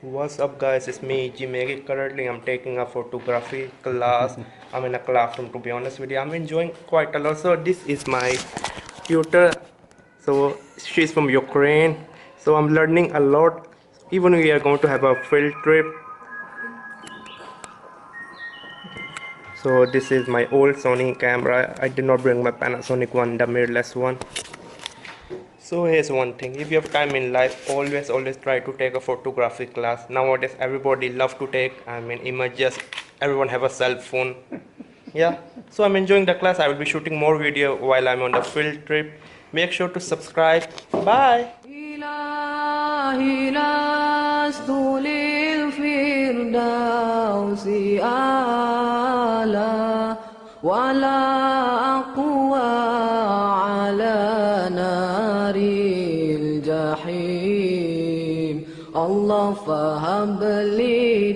What's up guys, it's me Umair. Currently I'm taking a photography class. I'm in a classroom, to be honest with you. I'm enjoying quite a lot. So this is my tutor. So she's from Ukraine. So I'm learning a lot. Even we are going to have a field trip. So this is my old Sony camera. I did not bring my Panasonic one, the mirrorless one. So here's one thing, if you have time in life, always try to take a photography class. Nowadays everybody love to take, images, everyone have a cell phone. Yeah, so I'm enjoying the class. I will be shooting more video while I'm on the field trip. Make sure to subscribe. Bye. ولا أقوى على نار الجحيم الله فهب لي